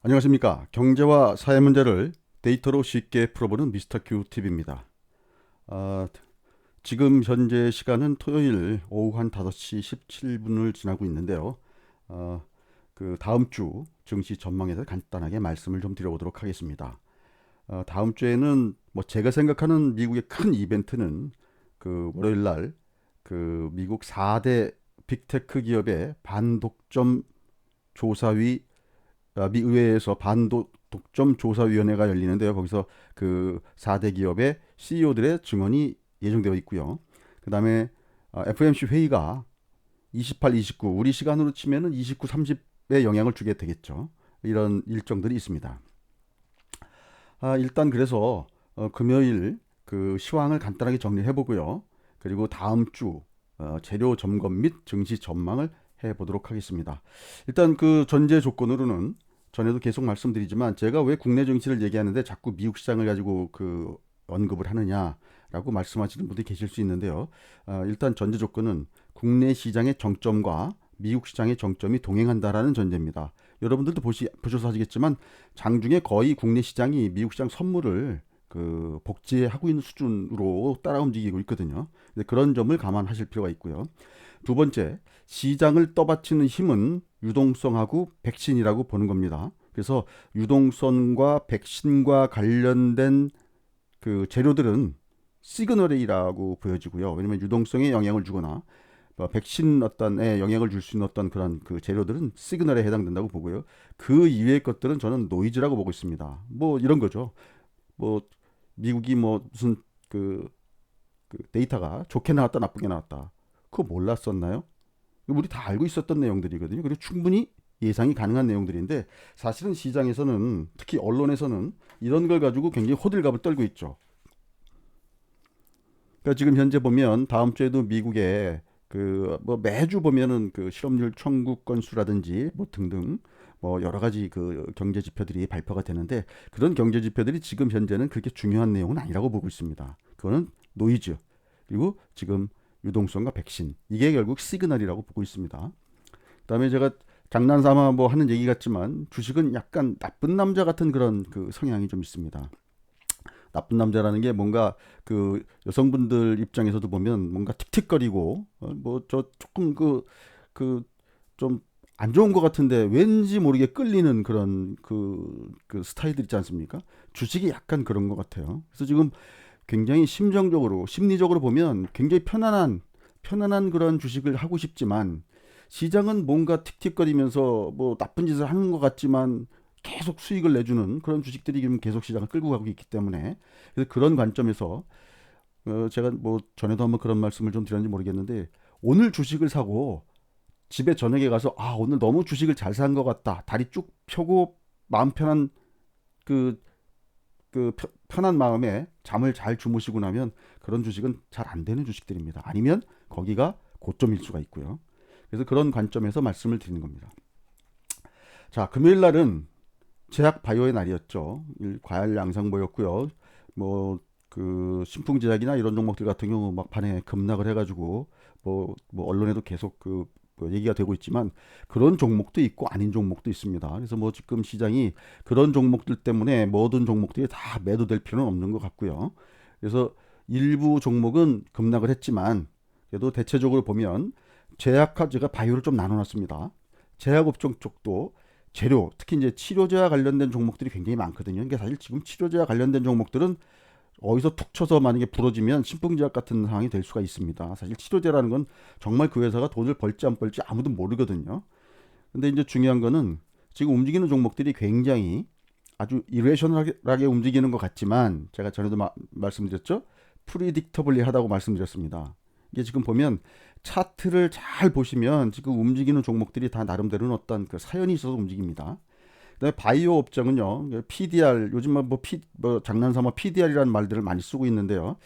안녕하십니까. 경제와 사회 문제를 데이터로 쉽게 풀어보는 미스터 큐 TV입니다. 아, 지금 현재 시간은 토요일 오후 한 5시 17분을 지나고 있는데요. 아, 그 다음 주 증시 전망에 대해서 간단하게 말씀을 좀 드려보도록 하겠습니다. 다음 주에는 뭐 제가 생각하는 미국의 큰 이벤트는 그 월요일 날 그 미국 4대 빅테크 기업의 반독점 조사위 미 의회에서 반독점 조사위원회가 열리는데요. 거기서 그 4대 기업의 CEO들의 증언이 예정되어 있고요. 그다음에 FOMC 회의가 28, 29 우리 시간으로 치면은 29, 30에 영향을 주게 되겠죠. 이런 일정들이 있습니다. 일단 그래서 금요일 그 시황을 간단하게 정리해 보고요. 그리고 다음 주 재료 점검 및 증시 전망을 해 보도록 하겠습니다. 일단 그 전제 조건으로는 전에도 계속 말씀드리지만 제가 왜 국내 증시를 얘기하는데 자꾸 미국 시장을 가지고 그 언급을 하느냐라고 말씀하시는 분들이 계실 수 있는데요. 일단 전제 조건은 국내 시장의 정점과 미국 시장의 정점이 동행한다라는 전제입니다. 여러분들도 보셔서 아시겠지만 장중에 거의 국내 시장이 미국 시장 선물을 그 복제하고 있는 수준으로 따라 움직이고 있거든요. 그런 점을 감안하실 필요가 있고요. 두 번째, 시장을 떠받치는 힘은 유동성하고 백신이라고 보는 겁니다. 그래서 유동성과 백신과 관련된 그 재료들은 시그널이라고 보여지고요. 왜냐하면 유동성에 영향을 주거나 백신 어떤에 영향을 줄 수 있는 어떤 그런 그 재료들은 시그널에 해당된다고 보고요. 그 이외의 것들은 저는 노이즈라고 보고 있습니다. 뭐 이런 거죠. 뭐 미국이 뭐 무슨 그, 그 데이터가 좋게 나왔다 나쁘게 나왔다. 그거 몰랐었나요? 우리 다 알고 있었던 내용들이거든요. 그리고 충분히 예상이 가능한 내용들인데 사실은 시장에서는 특히 언론에서는 이런 걸 가지고 굉장히 호들갑을 떨고 있죠. 그러니까 지금 현재 보면 다음 주에도 미국에 그 뭐 매주 보면은 그 실업률 청구 건수라든지 뭐 등등 뭐 여러 가지 그 경제 지표들이 발표가 되는데 그런 경제 지표들이 지금 현재는 그렇게 중요한 내용은 아니라고 보고 있습니다. 그거는 노이즈 그리고 지금 유동성과 백신 이게 결국 시그널이라고 보고 있습니다. 그다음에 제가 장난삼아 뭐 하는 얘기 같지만 주식은 약간 나쁜 남자 같은 그런 그 성향이 좀 있습니다. 나쁜 남자라는 게 뭔가 그 여성분들 입장에서도 보면 뭔가 틱틱거리고 뭐 저 조금 그 좀 안 좋은 것 같은데 왠지 모르게 끌리는 그런 그 스타일들 있지 않습니까? 주식이 약간 그런 것 같아요. 그래서 지금 굉장히 심정적으로 심리적으로 보면 굉장히 편안한 그런 주식을 하고 싶지만 시장은 뭔가 틱틱거리면서 뭐 나쁜 짓을 하는 것 같지만 계속 수익을 내주는 그런 주식들이 지금 계속 시장을 끌고 가고 있기 때문에 그래서 그런 관점에서 제가 뭐 전에도 한번 그런 말씀을 좀 드렸는지 모르겠는데 오늘 주식을 사고 집에 저녁에 가서 오늘 너무 주식을 잘 산 것 같다 다리 쭉 펴고 마음 편한 그, 편한 마음에 잠을 잘 주무시고 나면 그런 주식은 잘 안 되는 주식들입니다. 아니면 거기가 고점일 수가 있고요. 그래서 그런 관점에서 말씀을 드리는 겁니다. 자, 금요일 날은 제약 바이오의 날이었죠. 과열 양상 보였고요. 뭐 그 신풍제약이나 이런 종목들 같은 경우 막판에 급락을 해가지고 뭐 언론에도 계속 그 얘기가 되고 있지만 그런 종목도 있고 아닌 종목도 있습니다. 그래서 뭐 지금 시장이 그런 종목들 때문에 모든 종목들이 다 매도될 필요는 없는 것 같고요. 그래서 일부 종목은 급락을 했지만 그래도 대체적으로 보면 제약과 제가 바이오를 좀 나눠놨습니다. 제약업종 쪽도 재료, 특히 이제 치료제와 관련된 종목들이 굉장히 많거든요. 그러니까 사실 지금 치료제와 관련된 종목들은 어디서 툭 쳐서 만약에 부러지면 신풍제약 같은 상황이 될 수가 있습니다. 사실 치료제라는 건 정말 그 회사가 돈을 벌지 안 벌지 아무도 모르거든요. 근데 이제 중요한 거는 지금 움직이는 종목들이 굉장히 아주 이레셔널하게 움직이는 것 같지만 제가 전에도 말씀드렸죠. 프리딕터블리 하다고 말씀드렸습니다. 이게 지금 보면 차트를 잘 보시면 지금 움직이는 종목들이 다 나름대로는 어떤 그 사연이 있어서 움직입니다. 그다음에 바이오 업종은요. PDR 요즘 뭐 장난삼아 PDR이라는 말들을 많이 쓰고 있는데요.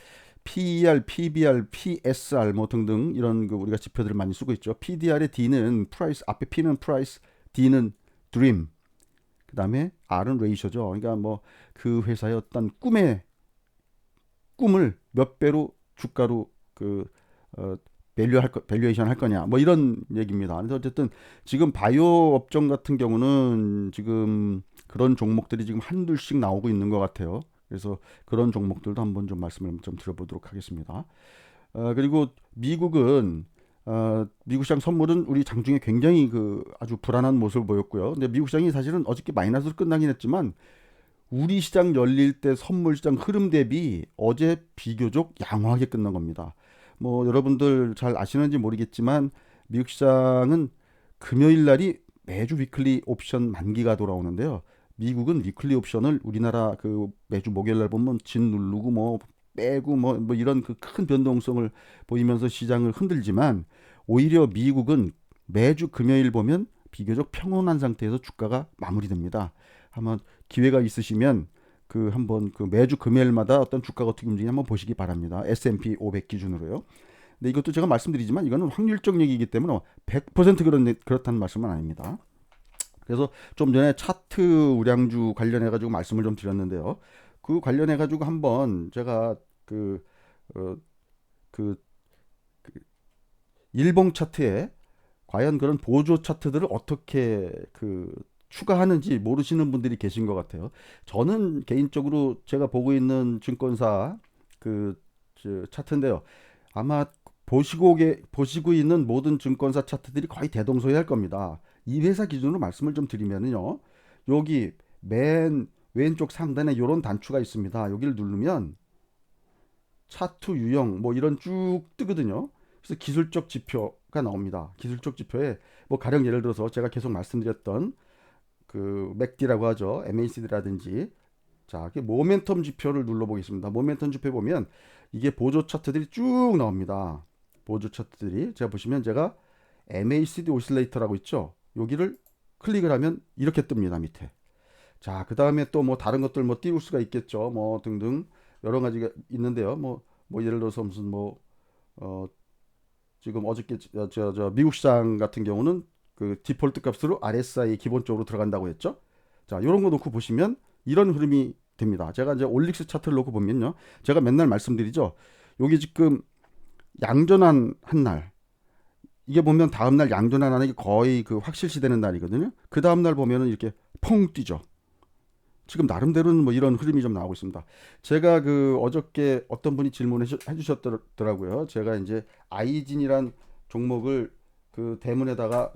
PER, PBR, PSR 뭐 등등 이런 그 우리가 지표들을 많이 쓰고 있죠. PDR의 D는 프라이스, 앞에 P는 프라이스, D는 드림, 그다음에 R은 레이셔죠. 그러니까 뭐 그 회사의 어떤 꿈을 몇 배로 주가로 그 어, 밸류에이션 할 거냐 뭐 이런 얘기입니다. 그래서 어쨌든 지금 바이오 업종 같은 경우는 지금 그런 종목들이 지금 한둘씩 나오고 있는 것 같아요. 그래서 그런 종목들도 한번 좀 말씀을 좀 드려보도록 하겠습니다. 그리고 미국은 미국 시장 선물은 우리 장중에 굉장히 그 아주 불안한 모습을 보였고요. 근데 미국 시장이 사실은 어저께 마이너스로 끝나긴 했지만 우리 시장 열릴 때 선물 시장 흐름 대비 어제 비교적 양호하게 끝난 겁니다. 뭐 여러분들 잘 아시는지 모르겠지만 미국 시장은 금요일 날이 매주 위클리 옵션 만기가 돌아오는데요. 미국은 위클리 옵션을 우리나라 그 매주 목요일 날 보면 진 누르고 뭐 빼고 뭐 이런 그 큰 변동성을 보이면서 시장을 흔들지만 오히려 미국은 매주 금요일 보면 비교적 평온한 상태에서 주가가 마무리됩니다. 한번 기회가 있으시면 그 한번 그 매주 금요일마다 어떤 주가가 어떻게 움직이냐 한번 보시기 바랍니다. S&P 500 기준으로요. 근데 이것도 제가 말씀드리지만 이거는 확률적 얘기이기 때문에 100% 그렇다는 말씀은 아닙니다. 그래서 좀 전에 차트 우량주 관련해 가지고 말씀을 좀 드렸는데요. 그 관련해 가지고 한번 제가 그, 어, 그, 그 일봉 차트에 과연 그런 보조 차트들을 어떻게 그 추가하는지 모르시는 분들이 계신 것 같아요. 저는 개인적으로 제가 보고 있는 증권사 그 차트인데요. 아마 보시고 있는 모든 증권사 차트들이 거의 대동소이할 겁니다. 이 회사 기준으로 말씀을 좀 드리면요. 여기 맨 왼쪽 상단에 이런 단추가 있습니다. 여기를 누르면 차트 유형 뭐 이런 쭉 뜨거든요. 그래서 기술적 지표가 나옵니다. 기술적 지표에 뭐 가령 예를 들어서 제가 계속 말씀드렸던 그 맥디라고 하죠. MACD라든지 자, 그 모멘텀 지표를 눌러보겠습니다. 모멘텀 지표 보면 이게 보조 차트들이 쭉 나옵니다. 보조 차트들이 제가 보시면 제가 MACD 오실레이터라고 있죠. 여기를 클릭을 하면 이렇게 뜹니다. 밑에. 자, 그 다음에 또 뭐 다른 것들 뭐 띄울 수가 있겠죠. 뭐 등등 여러 가지가 있는데요. 뭐 예를 들어서 무슨 어, 지금 어저께 미국 시장 같은 경우는 그 디폴트 값으로 RSI 기본적으로 들어간다고 했죠. 자, 이런 거 놓고 보시면 이런 흐름이 됩니다. 제가 이제 올릭스 차트를 놓고 보면요. 제가 맨날 말씀드리죠. 여기 지금 양전환 한 날. 이게 보면 다음날 양전환 하는 게 거의 그 확실시되는 날이거든요. 그 다음날 보면은 이렇게 펑 뛰죠. 지금 나름대로는 뭐 이런 흐름이 좀 나오고 있습니다. 제가 그 어저께 어떤 분이 질문해 주셨더라고요. 제가 이제 아이진이란 종목을 그 대문에다가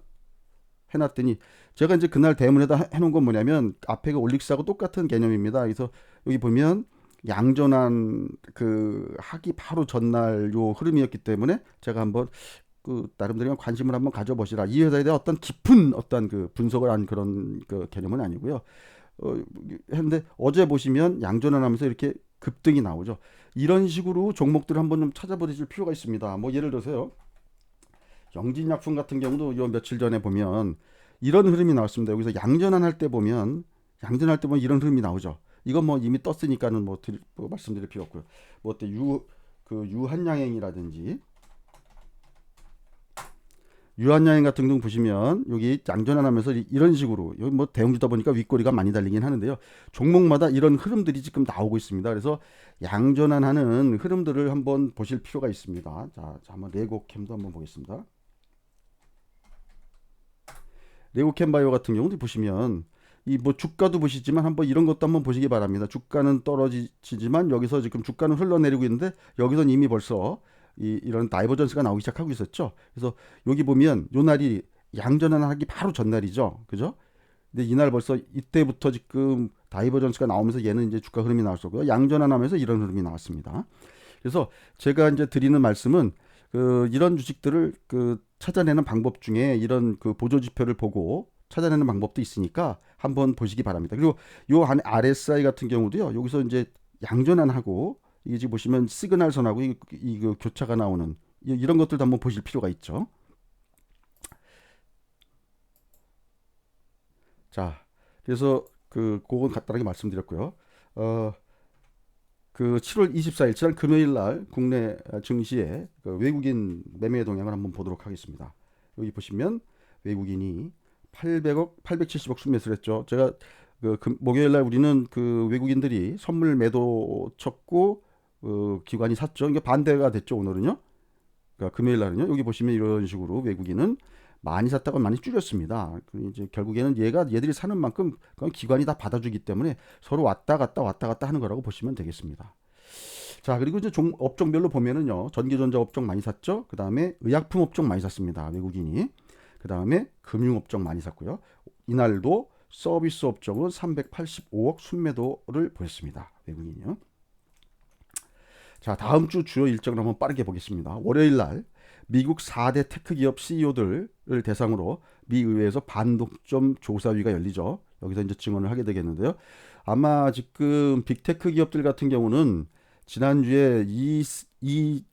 해놨더니 제가 이제 그날 대문에다 해놓은 건 뭐냐면 앞에 그 올릭스하고 똑같은 개념입니다. 그래서 여기 보면 양전환 그 하기 바로 전날 요 흐름이었기 때문에 제가 한번 그 나름대로 관심을 한번 가져보시라. 이 회사에 대한 어떤 깊은 어떤 그 분석을 한 그런 그 개념은 아니고요. 했는데 어제 보시면 양전환하면서 이렇게 급등이 나오죠. 이런 식으로 종목들을 한번 좀 찾아보실 필요가 있습니다. 뭐 예를 들어서요. 영진약품 같은 경우도 요 며칠 전에 보면 이런 흐름이 나왔습니다. 여기서 양전환 할 때 보면 이런 흐름이 나오죠. 이건 뭐 이미 떴으니까는 뭐 말씀드릴 필요 없고요. 뭐 어때 그 유한양행이라든지 유한양행 같은 경우 보시면 여기 양전환하면서 이런 식으로 여기 뭐 대형주다 보니까 윗꼬리가 많이 달리긴 하는데요. 종목마다 이런 흐름들이 지금 나오고 있습니다. 그래서 양전환하는 흐름들을 한번 보실 필요가 있습니다. 자 한번 레고캠도 한번 보겠습니다. 레고캠바이오 같은 경우도 보시면 이 뭐 주가도 보시지만 한번 이런 것도 한번 보시기 바랍니다. 주가는 떨어지지만 여기서 지금 주가는 흘러내리고 있는데 여기서는 이미 벌써 이런 다이버전스가 나오기 시작하고 있었죠. 그래서 여기 보면 요 날이 양전환하기 바로 전날이죠. 그죠? 근데 이날 벌써 이때부터 지금 다이버전스가 나오면서 얘는 이제 주가 흐름이 나왔었고요. 양전환하면서 이런 흐름이 나왔습니다. 그래서 제가 이제 드리는 말씀은 그 이런 주식들을 그 찾아내는 방법 중에 이런 그 보조 지표를 보고 찾아내는 방법도 있으니까 한번 보시기 바랍니다. 그리고 요 안에 RSI 같은 경우도요. 여기서 이제 양전환하고 이게 지금 보시면 시그널 선하고 그 교차가 나오는 이런 것들도 한번 보실 필요가 있죠. 자, 그래서 그건 간단하게 말씀드렸고요. 어, 그 7월 24일 지난 금요일 날 국내 증시의 그 외국인 매매 동향을 한번 보도록 하겠습니다. 여기 보시면 외국인이 870억 순매수를 했죠. 제가 목요일 날 우리는 그 외국인들이 선물 매도 쳤고 기관이 샀죠. 이게 반대가 됐죠, 오늘은요. 그러니까 금요일 날은요. 여기 보시면 이런 식으로 외국인은 많이 샀다가 많이 줄였습니다. 이제 결국에는 얘들이 사는 만큼 그건 기관이 다 받아주기 때문에 서로 왔다 갔다 하는 거라고 보시면 되겠습니다. 자, 그리고 이제 업종별로 보면은요. 전기전자 업종 많이 샀죠. 그 다음에 의약품 업종 많이 샀습니다. 외국인이. 그 다음에 금융업종 많이 샀고요. 이날도 서비스 업종은 385억 순매도를 보였습니다. 외국인이요. 자, 다음 주 주요 일정을 한번 빠르게 보겠습니다. 월요일 날 미국 4대 테크 기업 CEO들을 대상으로 미 의회에서 반독점 조사위가 열리죠. 여기서 이제 증언을 하게 되겠는데요. 아마 지금 빅테크 기업들 같은 경우는 지난주에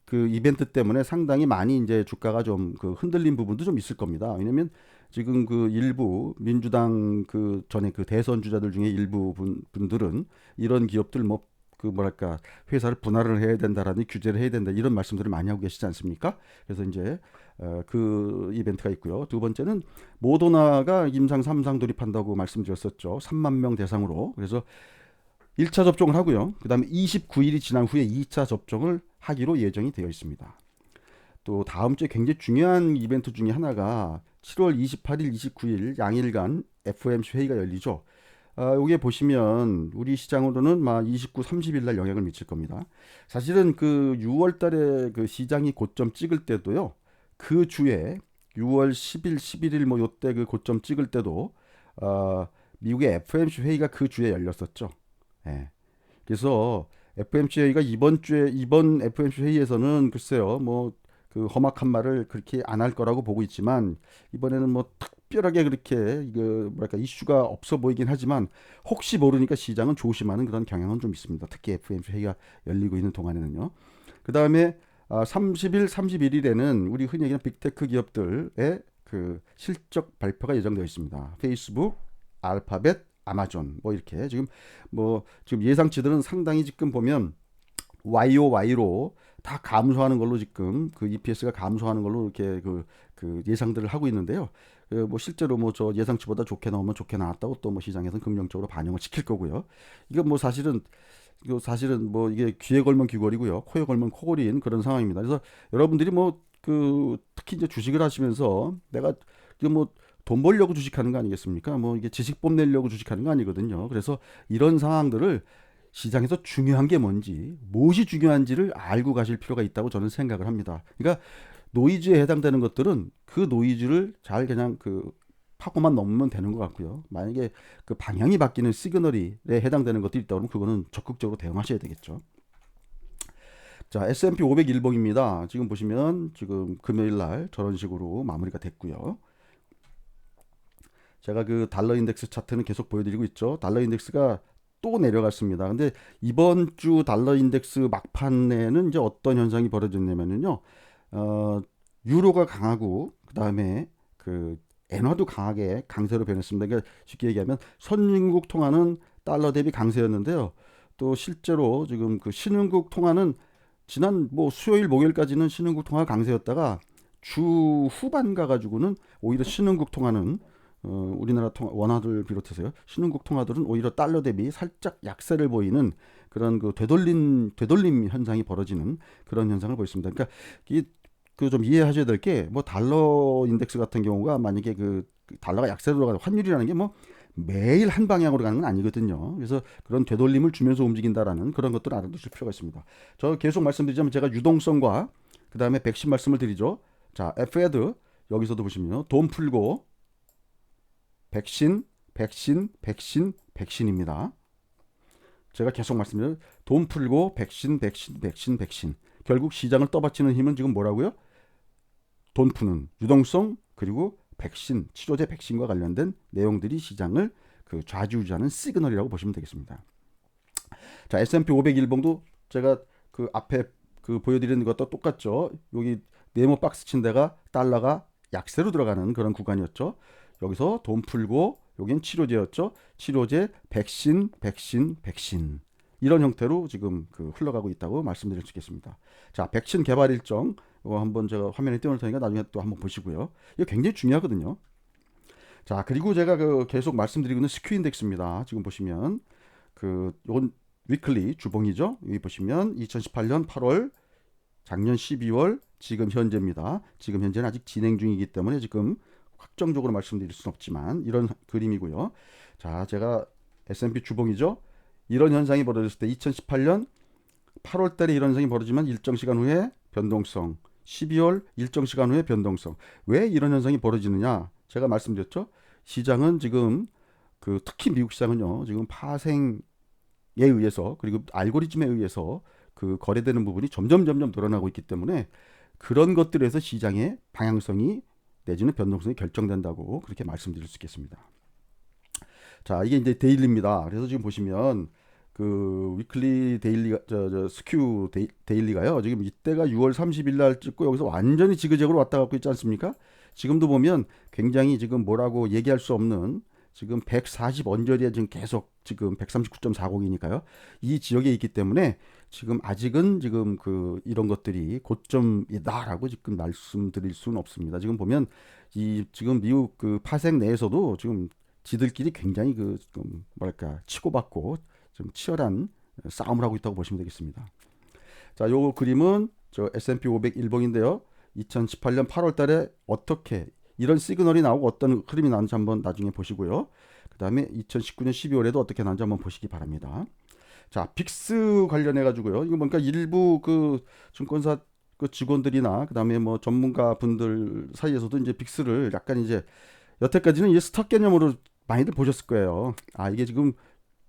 그 이벤트 때문에 상당히 많이 이제 주가가 좀 그 흔들린 부분도 좀 있을 겁니다. 왜냐면 지금 그 일부 민주당 그 전에 그 대선 주자들 중에 일부 분들은 이런 기업들 뭐 그 뭐랄까 회사를 분할을 해야 된다라는 규제를 해야 된다 이런 말씀들을 많이 하고 계시지 않습니까? 그래서 이제 그 이벤트가 있고요. 두 번째는 모더나가 임상 3상 돌입한다고 말씀드렸었죠. 3만 명 대상으로. 그래서 1차 접종을 하고요. 그 다음에 29일이 지난 후에 2차 접종을 하기로 예정이 되어 있습니다. 또 다음 주에 굉장히 중요한 이벤트 중에 하나가 7월 28일, 29일 양일간 FOMC 회의가 열리죠. 여기에 보시면 우리 시장으로는 막 29, 30일 날 영향을 미칠 겁니다. 사실은 그 6월 달에 그 시장이 고점 찍을 때도요. 그 주에 6월 10일, 11일 뭐 요때 그 고점 찍을 때도 미국의 FOMC 회의가 그 주에 열렸었죠. 예. 그래서 FOMC 회의가 이번 FOMC 회의에서는 글쎄요. 뭐 그 험악한 말을 그렇게 안 할 거라고 보고 있지만 이번에는 뭐 특별하게 그렇게 이거 뭐랄까 이슈가 없어 보이긴 하지만 혹시 모르니까 시장은 조심하는 그런 경향은 좀 있습니다. 특히 FOMC 회의가 열리고 있는 동안에는요. 그 다음에 30일, 31일에는 우리 흔히 얘기하는 빅테크 기업들의 그 실적 발표가 예정되어 있습니다. 페이스북, 알파벳, 아마존 뭐 이렇게 지금 예상치들은 상당히 지금 보면 YOY로 다 감소하는 걸로 지금 그 EPS가 감소하는 걸로 이렇게 그 예상들을 하고 있는데요. 뭐 실제로 뭐 저 예상치보다 좋게 나오면 좋게 나왔다고 또 뭐 시장에서는 긍정적으로 반영을 시킬 거고요. 이거 뭐 사실은 뭐 이게 귀에 걸면 귀걸이고요, 코에 걸면 코걸이인 그런 상황입니다. 그래서 여러분들이 뭐 그 특히 이제 주식을 하시면서 내가 이거 뭐 돈 벌려고 주식하는 거 아니겠습니까? 뭐 이게 지식 뽐내려고 주식하는 거 아니거든요. 그래서 이런 상황들을 시장에서 중요한 게 뭔지, 무엇이 중요한지를 알고 가실 필요가 있다고 저는 생각을 합니다. 그러니까 노이즈에 해당되는 것들은 그 노이즈를 잘 그냥 그 파고만 넘으면 되는 것 같고요. 만약에 그 방향이 바뀌는 시그널에 해당되는 것들이 있다 그러면 그거는 적극적으로 대응하셔야 되겠죠. 자, S&P 500 일봉입니다. 지금 보시면 지금 금요일 날 저런 식으로 마무리가 됐고요. 제가 그 달러 인덱스 차트는 계속 보여드리고 있죠. 달러 인덱스가 또 내려갔습니다. 근데 이번 주 달러 인덱스 막판에는 이제 어떤 현상이 벌어졌냐면요. 유로가 강하고 그다음에 그 엔화도 강하게 강세로 변했습니다. 그러니까 쉽게 얘기하면 선진국 통화는 달러 대비 강세였는데요. 또 실제로 지금 그 신흥국 통화는 지난 뭐 수요일 목요일까지는 신흥국 통화 강세였다가 주 후반 가가지고는 오히려 신흥국 통화는 우리나라 원화를 비롯해서요. 신흥국 통화들은 오히려 달러 대비 살짝 약세를 보이는 그런 그 되돌림 현상이 벌어지는 그런 현상을 보였습니다. 그러니까 그 좀 이해하셔야 될 게 뭐 달러 인덱스 같은 경우가 만약에 그 달러가 약세로 들어가는 환율이라는 게 뭐 매일 한 방향으로 가는 건 아니거든요. 그래서 그런 되돌림을 주면서 움직인다라는 그런 것들을 알아두실 필요가 있습니다. 저 계속 말씀드리자면 제가 유동성과 그 다음에 백신 말씀을 드리죠. 자, FED 여기서도 보시면 돈 풀고 백신입니다. 제가 계속 말씀드린 돈 풀고 백신. 결국 시장을 떠받치는 힘은 지금 뭐라고요? 돈 푸는 유동성 그리고 백신, 치료제 백신과 관련된 내용들이 시장을 그 좌지우지하는 시그널이라고 보시면 되겠습니다. 자, S&P 500 일봉도 제가 그 앞에 그 보여드리는 것도 똑같죠. 여기 네모 박스 친 데가 달러가 약세로 들어가는 그런 구간이었죠. 여기서 돈 풀고 여긴 치료제였죠. 치료제, 백신. 이런 형태로 지금 그 흘러가고 있다고 말씀드릴 수 있겠습니다. 자, 백신 개발 일정 이거 한번 제가 화면에 띄워놓을 테니까 나중에 또 한번 보시고요. 이거 굉장히 중요하거든요. 자, 그리고 제가 그 계속 말씀드리고 있는 스큐 인덱스입니다. 지금 보시면 그 이건 위클리 주봉이죠. 여기 보시면 2018년 8월 작년 12월 지금 현재입니다. 지금 현재는 아직 진행 중이기 때문에 지금 확정적으로 말씀드릴 수는 없지만 이런 그림이고요. 자, 제가 S&P 주봉이죠. 이런 현상이 벌어졌을 때 2018년 8월 달에 이런 현상이 벌어지면 일정 시간 후에 변동성, 12월 일정 시간 후에 변동성. 왜 이런 현상이 벌어지느냐? 제가 말씀드렸죠. 시장은 지금 그 특히 미국 시장은요. 지금 파생에 의해서 그리고 알고리즘에 의해서 그 거래되는 부분이 점점 늘어나고 있기 때문에 그런 것들에서 시장의 방향성이 내지는 변동성이 결정된다고 그렇게 말씀드릴 수 있겠습니다. 자, 이게 이제 데일리입니다. 그래서 지금 보시면 그 위클리 데일리가 스큐 데일리가요. 지금 이때가 6월 30일 날 찍고 여기서 완전히 지그재그로 왔다 갔고 있지 않습니까? 지금도 보면 굉장히 지금 뭐라고 얘기할 수 없는 지금 140 언저리에 지금 계속 지금 139.40이니까요. 이 지역에 있기 때문에 지금 아직은 지금 그 이런 것들이 고점이다라고 지금 말씀드릴 수는 없습니다. 지금 보면 이 지금 미국 그 파생 내에서도 지금 지들끼리 굉장히 그 지금 뭐랄까 치고받고 좀 치열한 싸움을 하고 있다고 보시면 되겠습니다. 자, 요 그림은 저 S&P 500 일봉인데요. 2018년 8월 달에 어떻게 이런 시그널이 나오고 어떤 흐름이 나는지 한번 나중에 보시고요. 그 다음에 2019년 12월에도 어떻게 나는지 한번 보시기 바랍니다. 자, 빅스 관련해 가지고요. 이거 뭔가 일부 그 증권사 그 직원들이나 그 다음에 뭐 전문가 분들 사이에서도 이제 빅스를 약간 이제 여태까지는 이제 스탁 개념으로 많이들 보셨을 거예요. 아, 이게 지금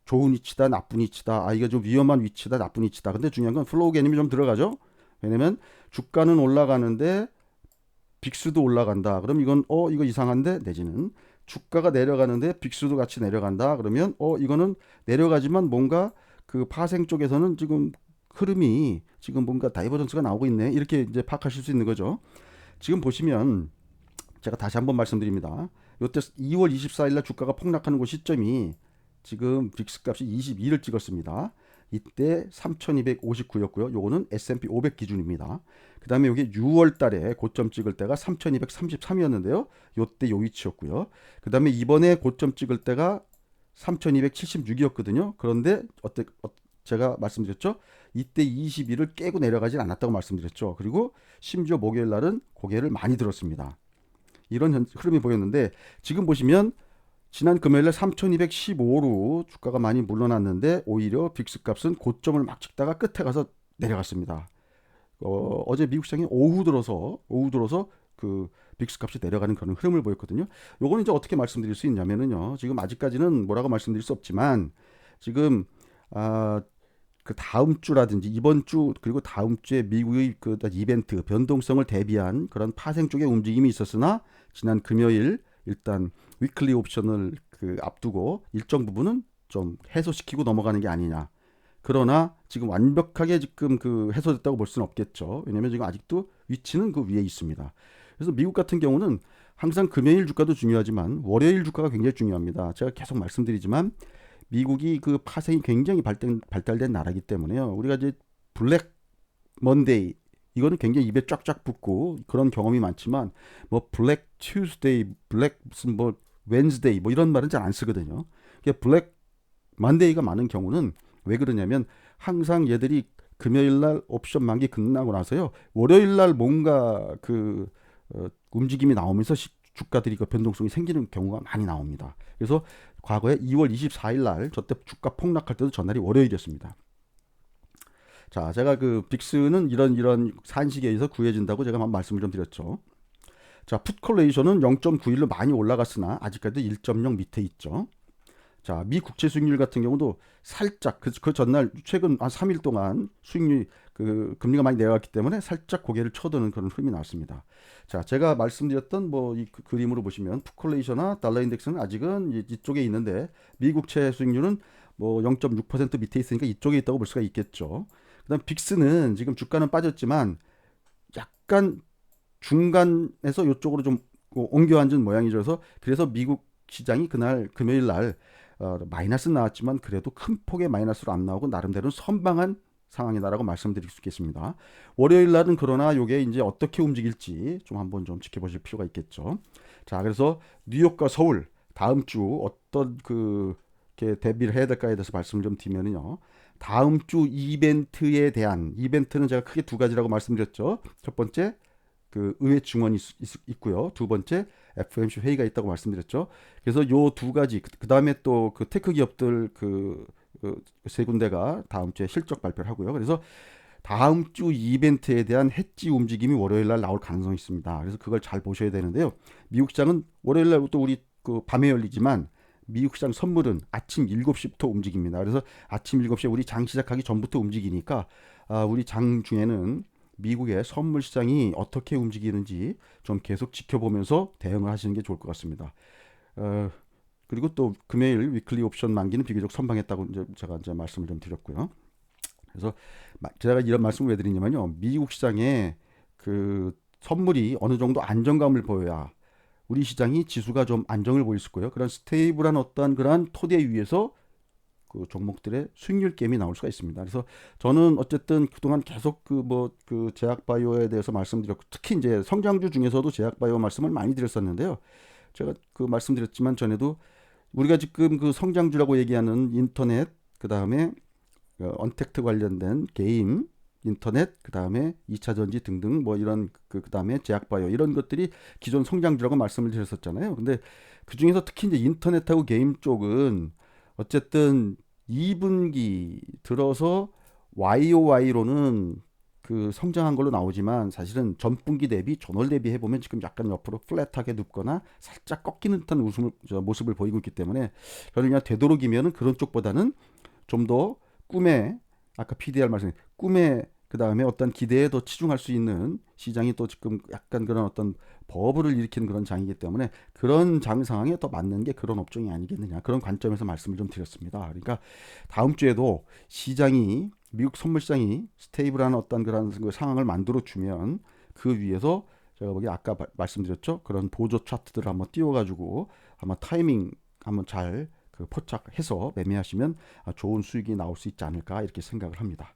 좋은 위치다, 나쁜 위치다. 아, 이게 좀 위험한 위치다, 나쁜 위치다. 근데 중요한 건 플로우 개념이 좀 들어가죠. 왜냐면 주가는 올라가는데 빅스도 올라간다. 그럼 이건 이거 이상한데 내지는 주가가 내려가는데 빅스도 같이 내려간다. 그러면 이거는 내려가지만 뭔가 그 파생 쪽에서는 지금 흐름이 지금 뭔가 다이버전스가 나오고 있네. 이렇게 이제 파악하실 수 있는 거죠. 지금 보시면 제가 다시 한번 말씀드립니다. 요때 2월 24일 날 주가가 폭락하는 그 시점이 지금 빅스 값이 22를 찍었습니다. 이때 3259였고요. 요거는 S&P 500 기준입니다. 그 다음에 여기 6월 달에 고점 찍을 때가 3233이었는데요. 요때 요 위치였고요. 그 다음에 이번에 고점 찍을 때가 3276이었거든요. 그런데 제가 말씀드렸죠. 이때 22를 깨고 내려가진 않았다고 말씀드렸죠. 그리고 심지어 목요일 날은 고개를 많이 들었습니다. 이런 흐름이 보였는데 지금 보시면 지난 금요일날 3215로 주가가 많이 물러났는데 오히려 빅스 값은 고점을 막 찍다가 끝에 가서 내려갔습니다. 어제 미국 시장이 오후 들어서 그 빅스 값이 내려가는 그런 흐름을 보였거든요. 요거는 이제 어떻게 말씀드릴 수 있냐면은요. 지금 아직까지는 뭐라고 말씀드릴 수 없지만 지금 그 다음 주라든지 이번 주 그리고 다음 주에 미국의 그 이벤트 변동성을 대비한 그런 파생 쪽의 움직임이 있었으나 지난 금요일 일단 위클리 옵션을 그 앞두고 일정 부분은 좀 해소시키고 넘어가는 게 아니냐. 그러나 지금 완벽하게 지금 그 해소됐다고 볼 수는 없겠죠. 왜냐하면 지금 아직도 위치는 그 위에 있습니다. 그래서 미국 같은 경우는 항상 금요일 주가도 중요하지만 월요일 주가가 굉장히 중요합니다. 제가 계속 말씀드리지만 미국이 그 파생이 굉장히 발달된 나라이기 때문에요. 우리가 이제 블랙 먼데이 이거는 굉장히 입에 쫙쫙 붙고 그런 경험이 많지만 뭐 블랙 튜스데이, 블랙 무슨 뭐 웬즈데이 뭐 이런 말은 잘 안 쓰거든요. 블랙 먼데이가 많은 경우는 왜 그러냐면 항상 얘들이 금요일 날 옵션 만기 끝나고 나서요. 월요일 날 뭔가 그 움직임이 나오면서 주가들이 그 변동성이 생기는 경우가 많이 나옵니다. 그래서 과거에 2월 24일 날 저때 주가 폭락할 때도 전날이 월요일이었습니다. 자, 제가 그 빅스는 이런 산식에 의해서 구해진다고 제가 말씀을 좀 드렸죠. 자, 풋콜레이션은 0.91로 많이 올라갔으나 아직까지도 1.0 밑에 있죠. 자, 미 국채 수익률 같은 경우도 살짝 그 전날 최근 한 3일 동안 수익률 그 금리가 많이 내려갔기 때문에 살짝 고개를 쳐드는 그런 흐름이 나왔습니다. 자, 제가 말씀드렸던 뭐 이 그림으로 보시면 풋콜레이션이나 달러 인덱스는 아직은 이쪽에 있는데 미국채 수익률은 뭐 0.6% 밑에 있으니까 이쪽에 있다고 볼 수가 있겠죠. 그다음 빅스는 지금 주가는 빠졌지만 약간 중간에서 이쪽으로 좀 옮겨 앉은 모양이죠. 그래서 미국 시장이 그날 금요일 날 마이너스 나왔지만 그래도 큰 폭의 마이너스로 안 나오고 나름대로 선방한 상황이다라고 말씀드릴 수 있겠습니다. 월요일 날은 그러나 이게 이제 어떻게 움직일지 좀 한번 좀 지켜보실 필요가 있겠죠. 자, 그래서 뉴욕과 서울 다음 주 어떤 그 어떻게 대비를 해야 될까에 대해서 말씀을 좀 드리면요. 다음 주 이벤트에 대한 이벤트는 제가 크게 두 가지라고 말씀드렸죠. 첫 번째 그 의회 증언이 있고요. 두 번째 FOMC 회의가 있다고 말씀드렸죠. 그래서 요 두 가지 그 다음에 또 그 테크 기업들 세 군데가 다음 주에 실적 발표를 하고요. 그래서 다음 주 이벤트에 대한 해지 움직임이 월요일 날 나올 가능성이 있습니다. 그래서 그걸 잘 보셔야 되는데요. 미국 시장은 월요일 날부터 우리 그 밤에 열리지만 미국 시장 선물은 아침 7시부터 움직입니다. 그래서 아침 7시에 우리 장 시작하기 전부터 움직이니까 우리 장 중에는 미국의 선물 시장이 어떻게 움직이는지 좀 계속 지켜보면서 대응을 하시는 게 좋을 것 같습니다. 어, 그리고 또 금요일 위클리 옵션 만기는 비교적 선방했다고 제가 이제 말씀을 좀 드렸고요. 그래서 제가 이런 말씀을 왜 드리냐면요. 미국 시장에 그 선물이 어느 정도 안정감을 보여야 우리 시장이 지수가 좀 안정을 보일 수 있고요. 그런 스테이블한 어떤 그런 토대 위에서 그 종목들의 수익률 게임이 나올 수가 있습니다. 그래서 저는 어쨌든 그동안 계속 그 제약 바이오에 대해서 말씀드렸고 특히 이제 성장주 중에서도 제약 바이오 말씀을 많이 드렸었는데요. 제가 그 말씀드렸지만 전에도 우리가 지금 그 성장주라고 얘기하는 인터넷 그다음에 언택트 관련된 게임 인터넷 그다음에 2차 전지 등등 뭐 이런 그다음에 제약 바이오 이런 것들이 기존 성장주라고 말씀을 드렸었잖아요. 근데 그중에서 특히 이제 인터넷하고 게임 쪽은 어쨌든 2분기 들어서 YOY로는 그 성장한 걸로 나오지만 사실은 전분기 대비 전월 대비 해보면 지금 약간 옆으로 플랫하게 눕거나 살짝 꺾이는 듯한 모습을 보이고 있기 때문에 저는 그냥 되도록이면 그런 쪽보다는 좀 더 꿈에 아까 PDR 말씀 꿈에 그 다음에 어떤 기대에 더 치중할 수 있는 시장이 또 지금 약간 그런 어떤 버블을 일으키는 그런 장이기 때문에 그런 장 상황에 더 맞는 게 그런 업종이 아니겠느냐 그런 관점에서 말씀을 좀 드렸습니다. 그러니까 다음 주에도 시장이 미국 선물 시장이 스테이블한 어떤 그런 상황을 만들어 주면 그 위에서 제가 보기에 아까 말씀드렸죠 그런 보조 차트들을 한번 띄워가지고 아마 타이밍 한번 잘 포착해서 매매하시면 좋은 수익이 나올 수 있지 않을까 이렇게 생각을 합니다.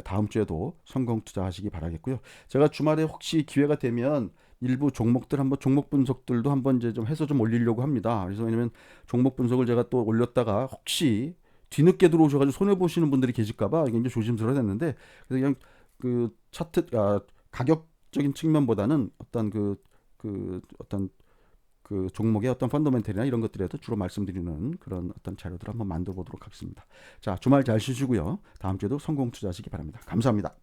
다음 주에도 성공 투자하시기 바라겠고요. 제가 주말에 혹시 기회가 되면 일부 종목들 한번 종목 분석들도 한번 이제 좀 해서 좀 올리려고 합니다. 그래서 왜냐면 종목 분석을 제가 또 올렸다가 혹시 뒤늦게 들어오셔가지고 손해 보시는 분들이 계실까봐 굉장히 조심스러워했는데 그래서 그냥 그 차트 가격적인 측면보다는 어떤 어떤 그 종목의 어떤 펀더멘털이나 이런 것들에 대해서 주로 말씀드리는 그런 어떤 자료들을 한번 만들어 보도록 하겠습니다. 자, 주말 잘 쉬시고요. 다음 주에도 성공 투자하시기 바랍니다. 감사합니다.